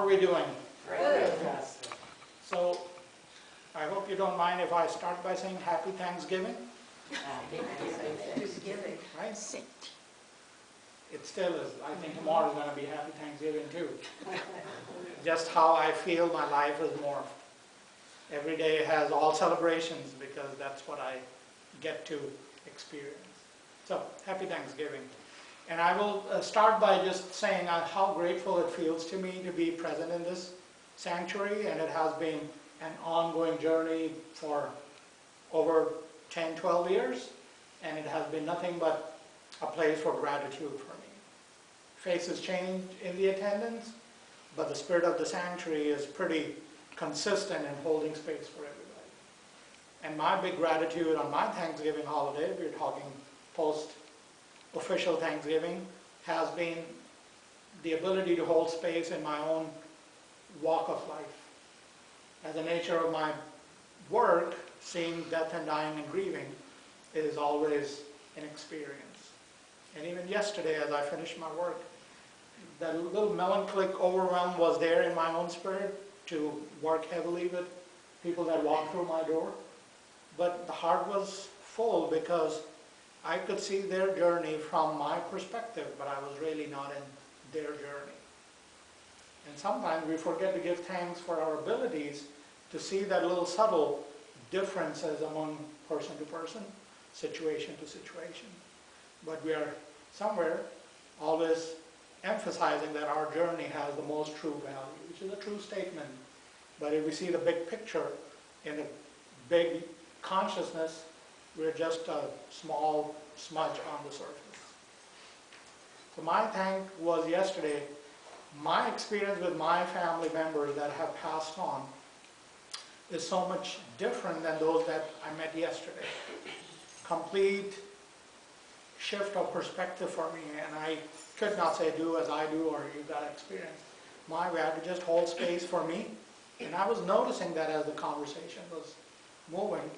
are we doing? Good. Yes. So, I hope you don't mind if I start by saying Happy Thanksgiving. Thanksgiving. Right? It still is. I think tomorrow is going to be Happy Thanksgiving too. Just how I feel my life is morphed. Every day has all celebrations because that's what I get to experience. So, Happy Thanksgiving. And I will start by just saying how grateful it feels to me to be present in this sanctuary, and it has been an ongoing journey for over 10, 12 years, and it has been nothing but a place for gratitude for me. Faces change in the attendance, but the spirit of the sanctuary is pretty consistent in holding space for everybody. And my big gratitude on my Thanksgiving holiday, we're talking post-official Thanksgiving, has been the ability to hold space in my own walk of life. As the nature of my work, seeing death and dying and grieving is always an experience. And even yesterday, as I finished my work, that little melancholic overwhelm was there in my own spirit to work heavily with people that walked through my door. But the heart was full because I could see their journey from my perspective, but I was really not in their journey. And sometimes we forget to give thanks for our abilities to see that little subtle differences among person to person, situation to situation. But we are somewhere always emphasizing that our journey has the most true value, which is a true statement. But if we see the big picture in a big consciousness, we're just a small smudge on the surface. So my thank was yesterday, my experience with my family members that have passed on is so much different than those that I met yesterday. Complete shift of perspective for me, and I could not say do as I do or you got experience. My way, I had to just hold space for me, and I was noticing that as the conversation was moving.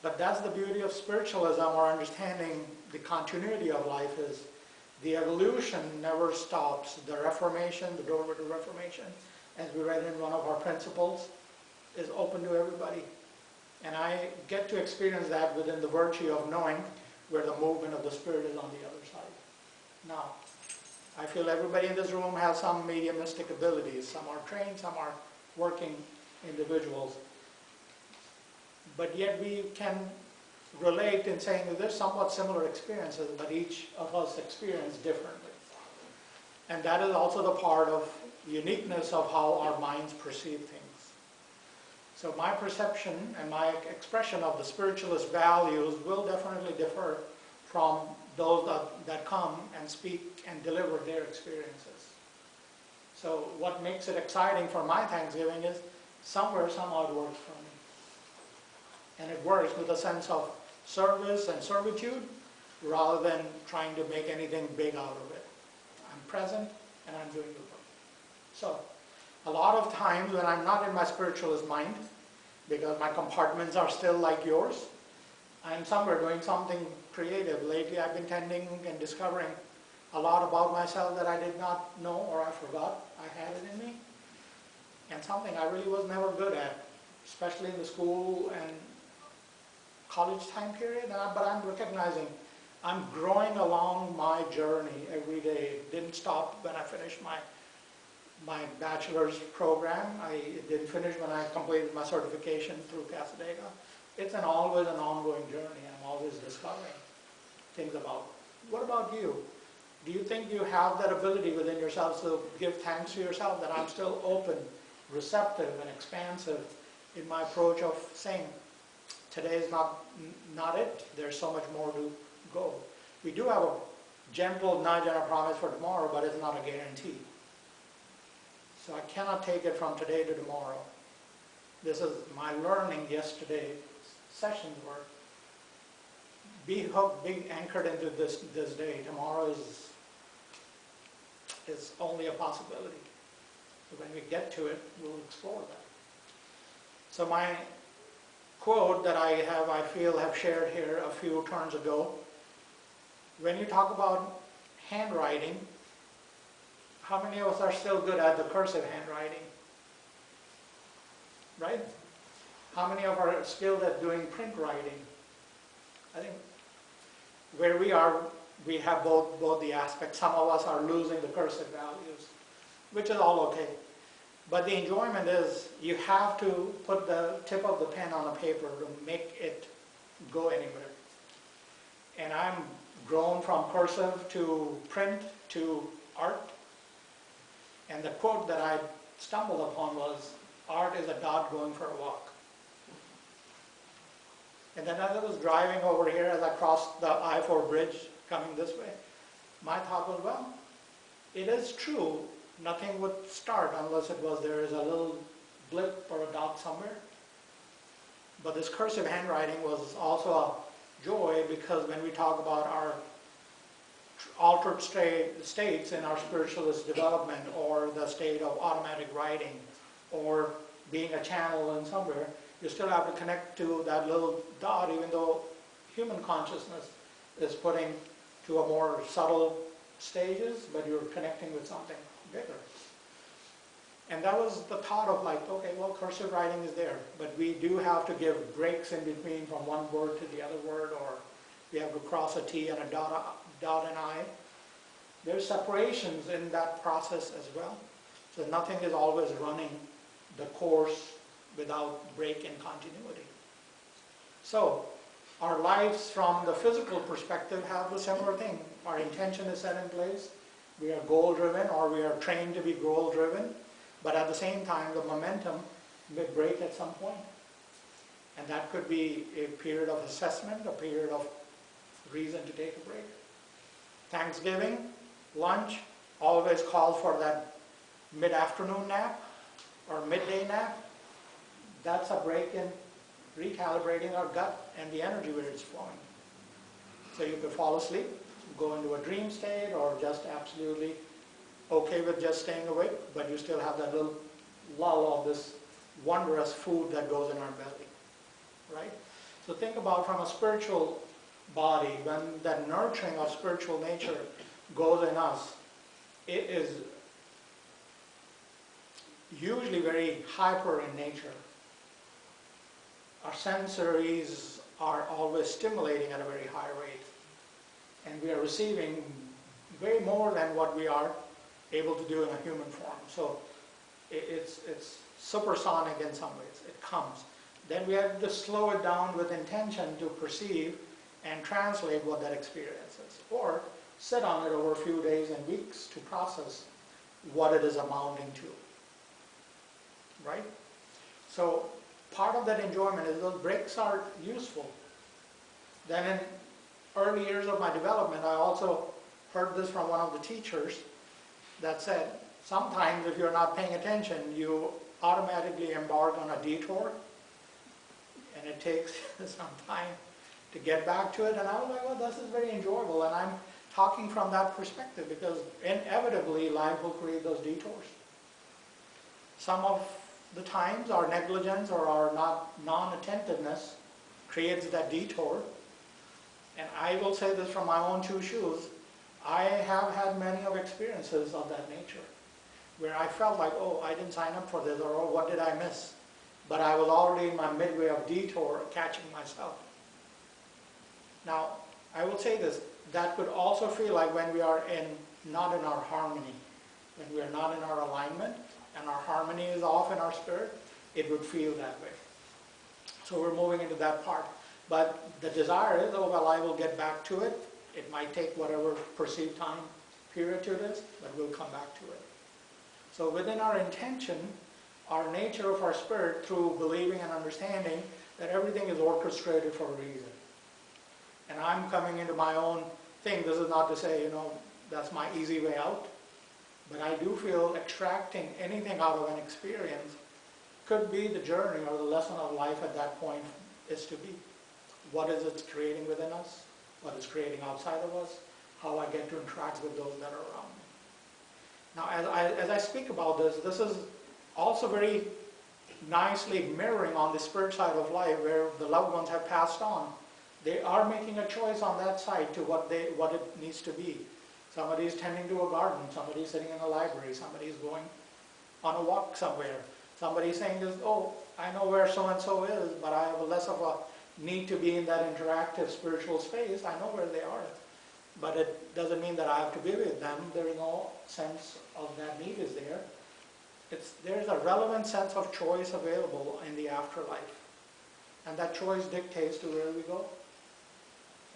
But that's the beauty of spiritualism, or understanding the continuity of life, is the evolution never stops. The Reformation, the doorway to Reformation, as we read in one of our principles, is open to everybody. And I get to experience that within the virtue of knowing where the movement of the Spirit is on the other side. Now, I feel everybody in this room has some mediumistic abilities. Some are trained, some are working individuals. But yet we can relate in saying that there's somewhat similar experiences, but each of us experience differently. And that is also the part of uniqueness of how our minds perceive things. So my perception and my expression of the spiritualist values will definitely differ from those that come and speak and deliver their experiences. So what makes it exciting for my Thanksgiving is somewhere, somehow it works for me. And it works with a sense of service and servitude rather than trying to make anything big out of it. I'm present and I'm doing the work. So a lot of times when I'm not in my spiritualist mind, because my compartments are still like yours, I'm somewhere doing something creative. Lately I've been tending and discovering a lot about myself that I did not know or I forgot I had it in me. And something I really was never good at, especially in the school and college time period. But I'm recognizing I'm growing along my journey every day. It didn't stop when I finished my bachelor's program. It didn't finish when I completed my certification through Casadega. It's always an ongoing journey. I'm always discovering things about. What about you? Do you think you have that ability within yourself to give thanks to yourself that I'm still open, receptive, and expansive in my approach of saying, today is not it. There's so much more to go. We do have a gentle nudge and a promise for tomorrow, but it's not a guarantee. So I cannot take it from today to tomorrow. This is my learning yesterday. Sessions were be hooked, be anchored into this day. Tomorrow is only a possibility. So when we get to it, we'll explore that. So my quote that I feel have shared here a few turns ago, when you talk about handwriting, How many of us are still good at the cursive handwriting? Right? How many of us are skilled at doing print writing? I think where we are, we have both the aspects. Some of us are losing the cursive values, which is all okay. But the enjoyment is you have to put the tip of the pen on a paper to make it go anywhere. And I'm grown from cursive to print to art. And the quote that I stumbled upon was, "Art is a dog going for a walk." And then as I was driving over here, as I crossed the I-4 bridge coming this way, my thought was, well, it is true, nothing would start unless there is a little blip or a dot somewhere. But this cursive handwriting was also a joy, because when we talk about our altered states in our spiritualist development, or the state of automatic writing, or being a channel in somewhere, you still have to connect to that little dot, even though human consciousness is putting to a more subtle stages, but you're connecting with something bigger. And that was the thought of like, okay, well, cursive writing is there, but we do have to give breaks in between from one word to the other word, or we have to cross a T and a dot and I. There's separations in that process as well. So nothing is always running the course without break in continuity. So our lives from the physical perspective have the similar thing. Our intention is set in place. We are goal driven, or we are trained to be goal driven. But at the same time, the momentum may break at some point. And that could be a period of assessment, a period of reason to take a break. Thanksgiving, lunch, always calls for that mid-afternoon nap or midday nap. That's a break in recalibrating our gut and the energy where it's flowing. So you could fall asleep, go into a dream state, or just absolutely okay with just staying awake, but you still have that little lull of this wondrous food that goes in our belly, right? So think about from a spiritual body, when that nurturing of spiritual nature goes in us, it is usually very hyper in nature. Our sensories are always stimulating at a very high rate, and we are receiving way more than what we are able to do in a human form. So it's supersonic in some ways. It comes. Then we have to slow it down with intention to perceive and translate what that experience is, or sit on it over a few days and weeks to process what it is amounting to, right? So part of that enjoyment is those breaks are useful. Then in early years of my development, I also heard this from one of the teachers that said, sometimes if you're not paying attention, you automatically embark on a detour, and it takes some time to get back to it. And I was like, well, this is very enjoyable, and I'm talking from that perspective, because inevitably life will create those detours. Some of the times our negligence or our non-attentiveness creates that detour. And I will say this from my own two shoes, I have had many of experiences of that nature, where I felt like, oh, I didn't sign up for this, or oh, what did I miss? But I was already in my midway of detour, catching myself. Now, I will say this, that could also feel like when we are not in our harmony, when we are not in our alignment, and our harmony is off in our spirit, it would feel that way. So we're moving into that part. But the desire is, oh, well, I will get back to it. It might take whatever perceived time period it is, but we'll come back to it. So within our intention, our nature of our spirit, through believing and understanding that everything is orchestrated for a reason. And I'm coming into my own thing. This is not to say, that's my easy way out. But I do feel extracting anything out of an experience could be the journey or the lesson of life at that point is to be. What is it creating within us? What is creating outside of us? How I get to interact with those that are around me. Now, as I speak about this is also very nicely mirroring on the spirit side of life, where the loved ones have passed on. They are making a choice on that side to what it needs to be. Somebody is tending to a garden, somebody is sitting in a library, somebody is going on a walk somewhere. Somebody is saying, oh, I know where so-and-so is, but I have less of a need to be in that interactive spiritual space. I know where they are. But it doesn't mean that I have to be with them. There is no sense of that need is there. There's a relevant sense of choice available in the afterlife. And that choice dictates to where we go.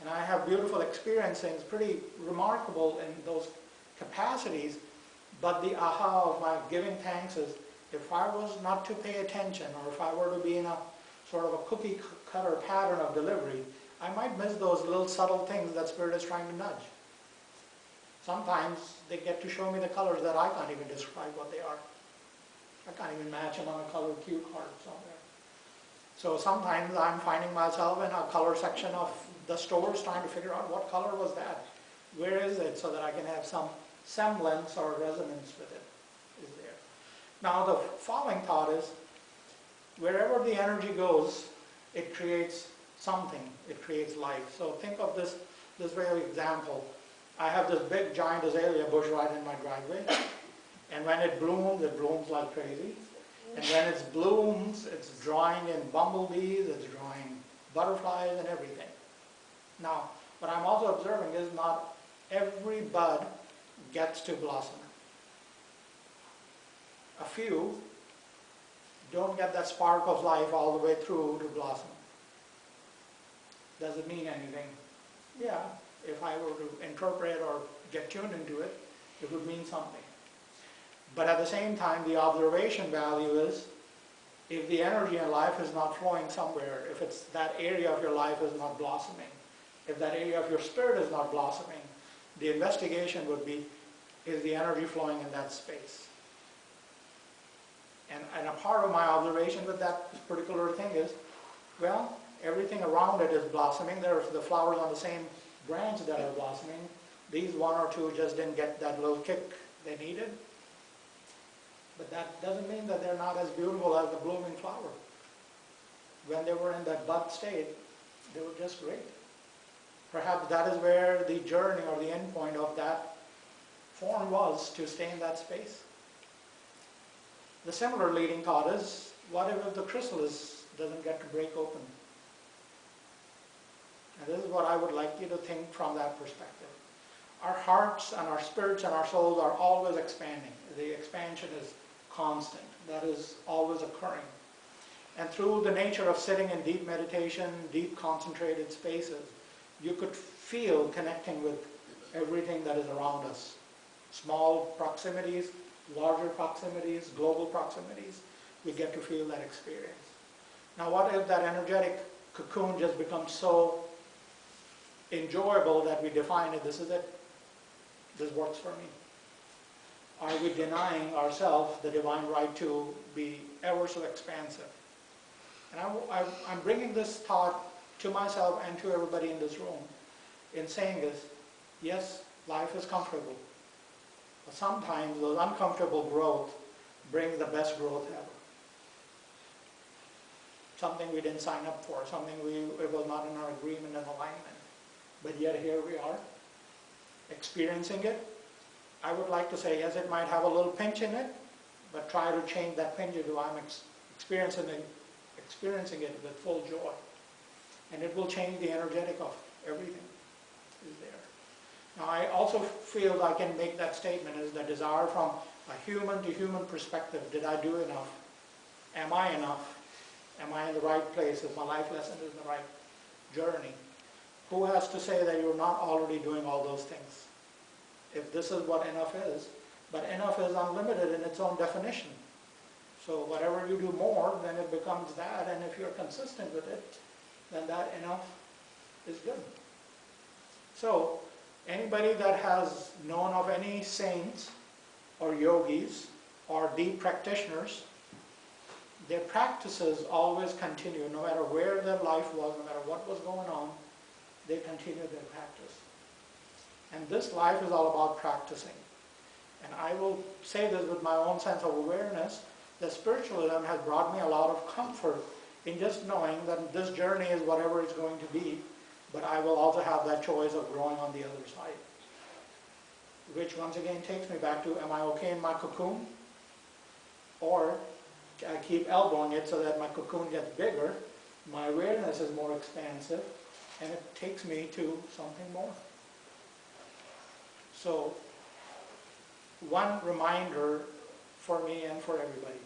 And I have beautiful experiences, pretty remarkable in those capacities, but the aha of my giving thanks is, if I was not to pay attention, or if I were to be in a sort of a cookie cutter pattern of delivery, I might miss those little subtle things that Spirit is trying to nudge. Sometimes they get to show me the colors that I can't even describe what they are. I can't even match them on a colored cue card somewhere. So sometimes I'm finding myself in a color section of the stores trying to figure out what color was that, where is it, so that I can have some semblance or resonance with it is there. Now the following thought is, wherever the energy goes, it creates something, it creates life. So think of this very example. I have this big giant azalea bush right in my driveway, and when it blooms like crazy. And when it blooms, it's drawing in bumblebees, it's drawing butterflies and everything. Now, what I'm also observing is not every bud gets to blossom. A few don't get that spark of life all the way through to blossom. Does it mean anything? Yeah, if I were to interpret or get tuned into it, it would mean something. But at the same time, the observation value is, if the energy in life is not flowing somewhere, if it's that area of your life is not blossoming, if that area of your spirit is not blossoming, the investigation would be, is the energy flowing in that space? And a part of my observation with that particular thing is, well, everything around it is blossoming. There's the flowers on the same branch that are blossoming. These one or two just didn't get that little kick they needed. But that doesn't mean that they're not as beautiful as the blooming flower. When they were in that bud state, they were just great. Perhaps that is where the journey or the end point of that form was, to stay in that space. The similar leading thought is, what if the chrysalis doesn't get to break open? And this is what I would like you to think from that perspective. Our hearts and our spirits and our souls are always expanding. The expansion is constant. That is always occurring. And through the nature of sitting in deep meditation, deep concentrated spaces, you could feel connecting with everything that is around us. Small proximities, larger proximities, global proximities, we get to feel that experience. Now what if that energetic cocoon just becomes so enjoyable that we define it, this is it, this works for me? Are we denying ourselves the divine right to be ever so expansive? And I'm bringing this thought to myself and to everybody in this room in saying this, yes, life is comfortable, but sometimes those uncomfortable growth brings the best growth ever. Something we didn't sign up for, something it was not in our agreement and alignment, but yet here we are, experiencing it. I would like to say, yes, it might have a little pinch in it, but try to change that pinch into I'm experiencing it with full joy. And it will change the energetic of everything is there. Now I also feel I can make that statement is the desire from a human to human perspective. Did I do enough? Am I enough? Am I in the right place? Is my life lesson in the right journey? Who has to say that you're not already doing all those things? If this is what enough is, but enough is unlimited in its own definition. So whatever you do more, then it becomes that, and if you're consistent with it, then that enough is good. So anybody that has known of any saints or yogis or deep practitioners, their practices always continue, no matter where their life was, no matter what was going on, they continued their practice. And this life is all about practicing. And I will say this with my own sense of awareness, that spiritualism has brought me a lot of comfort in just knowing that this journey is whatever it's going to be, but I will also have that choice of growing on the other side. which once again takes me back to, am I okay in my cocoon? Or I keep elbowing it so that my cocoon gets bigger, my awareness is more expansive, and it takes me to something more. So, one reminder for me and for everybody.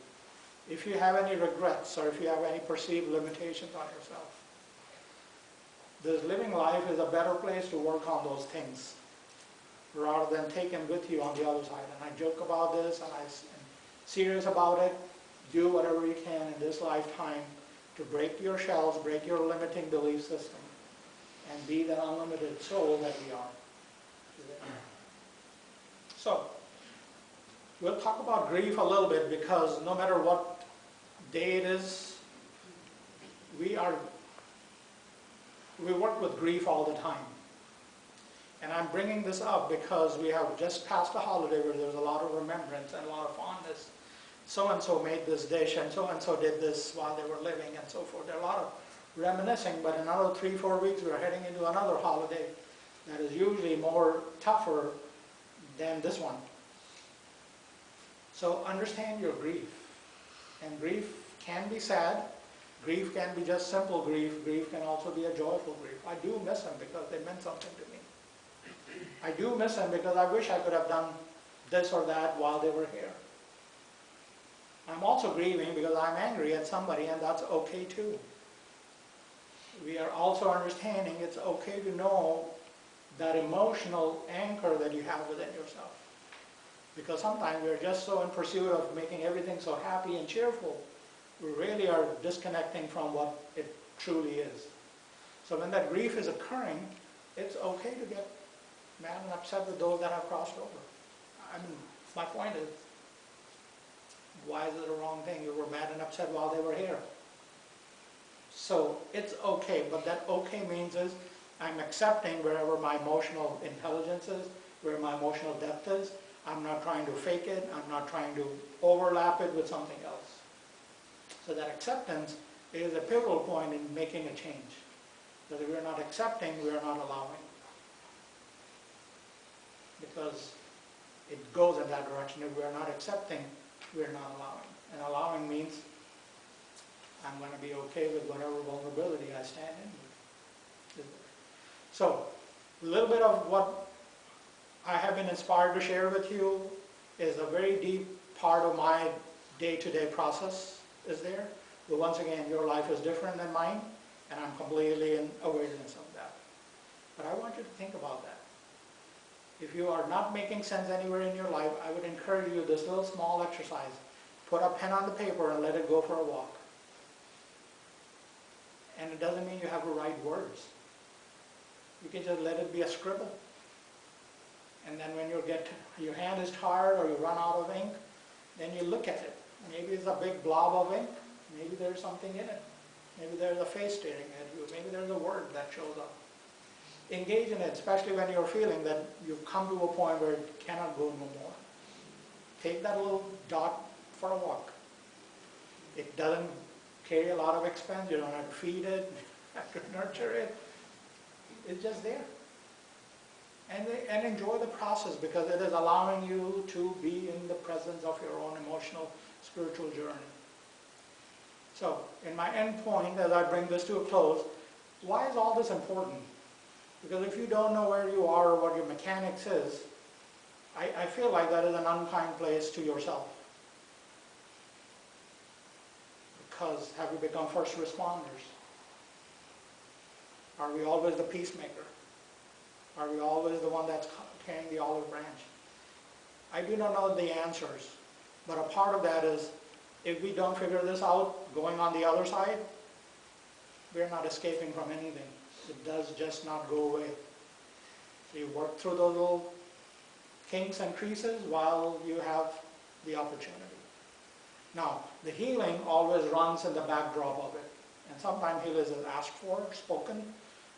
If you have any regrets or if you have any perceived limitations on yourself, this living life is a better place to work on those things rather than take them with you on the other side. And I joke about this and I'm serious about it. Do whatever you can in this lifetime to break your shells, break your limiting belief system, and be the unlimited soul that we are. So, we'll talk about grief a little bit because no matter what day it is, we work with grief all the time. And I'm bringing this up because we have just passed a holiday where there's a lot of remembrance and a lot of fondness. So-and-so made this dish and so-and-so did this while they were living and so forth. There are a lot of reminiscing, but in another 3-4 weeks we're heading into another holiday that is usually more tougher than this one. So understand your grief. And grief can be sad. Grief can be just simple grief. Grief can also be a joyful grief. I do miss them because they meant something to me. I do miss them because I wish I could have done this or that while they were here. I'm also grieving because I'm angry at somebody, and that's okay too. We are also understanding it's okay to know that emotional anchor that you have within yourself. Because sometimes we're just so in pursuit of making everything so happy and cheerful, we really are disconnecting from what it truly is. So when that grief is occurring, it's okay to get mad and upset with those that have crossed over. I mean, my point is, why is it a wrong thing? You were mad and upset while they were here. So it's okay, but that okay means is I'm accepting wherever my emotional intelligence is, where my emotional depth is. I'm not trying to fake it. I'm not trying to overlap it with something else. So that acceptance is a pivotal point in making a change. Because if we're not accepting, we're not allowing. Because it goes in that direction. If we're not accepting, we're not allowing. And allowing means I'm going to be okay with whatever vulnerability I stand in with. So, a little bit of what I have been inspired to share with you is a very deep part of my day-to-day process is there. But once again, your life is different than mine, and I'm completely in awareness of that. But I want you to think about that. If you are not making sense anywhere in your life, I would encourage you this little small exercise. Put a pen on the paper and let it go for a walk. And it doesn't mean you have to write words. You can just let it be a scribble. And then when your hand is tired or you run out of ink, then you look at it. Maybe it's a big blob of ink. Maybe there's something in it. Maybe there's a face staring at you. Maybe there's a word that shows up. Engage in it, especially when you're feeling that you've come to a point where it cannot go no more. Take that little dot for a walk. It doesn't carry a lot of expense. You don't have to feed it, have to nurture it. It's just there. And enjoy the process because it is allowing you to be in the presence of your own emotional, spiritual journey. So, in my end point, as I bring this to a close, why is all this important? Because if you don't know where you are or what your mechanics is, I feel like that is an unkind place to yourself. Because have we become first responders? Are we always the peacemaker? Are we always the one that's carrying the olive branch? I do not know the answers, but a part of that is if we don't figure this out, going on the other side, we're not escaping from anything. It does just not go away. So you work through those little kinks and creases while you have the opportunity. Now, the healing always runs in the backdrop of it. And sometimes healing is asked for, spoken.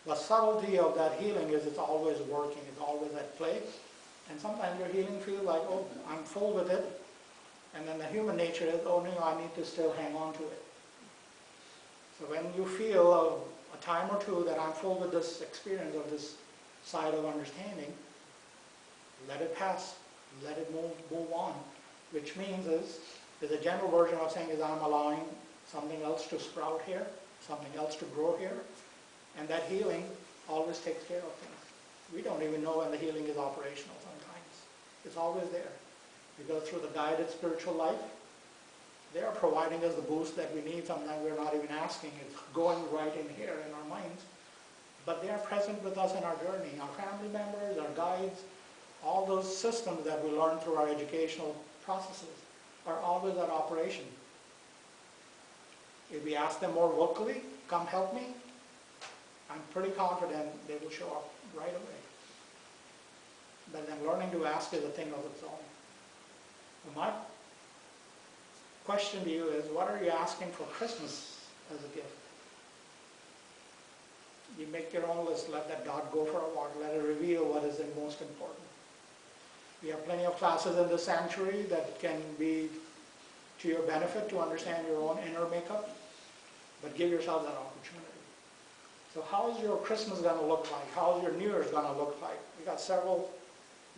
The subtlety of that healing is it's always working, it's always at play. And sometimes your healing feels like, oh, I'm full with it. And then the human nature is, oh no, I need to still hang on to it. So when you feel a time or two that I'm full with this experience of this side of understanding, let it pass, let it move on, which means is a general version of saying is I'm allowing something else to sprout here, something else to grow here, and that healing always takes care of things. We don't even know when the healing is operational sometimes. It's always there. We go through the guided spiritual life. They are providing us the boost that we need. Sometimes we're not even asking. It's going right in here in our minds. But they are present with us in our journey. Our family members, our guides, all those systems that we learn through our educational processes are always at operation. If we ask them more vocally, come help me, I'm pretty confident they will show up right away. But then learning to ask is a thing of its own. My question to you is, what are you asking for Christmas as a gift? You make your own list, let that dot go for a walk, let it reveal what is the most important. We have plenty of classes in the sanctuary that can be to your benefit to understand your own inner makeup, but give yourself that opportunity. So how is your Christmas going to look like? How is your New Year's going to look like? We got several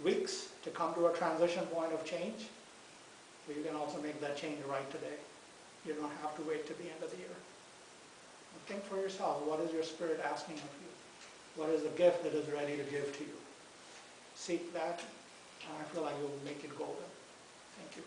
weeks to come to a transition point of change, but you can also make that change right today. You don't have to wait to the end of the year. And think for yourself, what is your spirit asking of you? What is the gift that is ready to give to you? Seek that, and I feel like you'll make it golden. Thank you.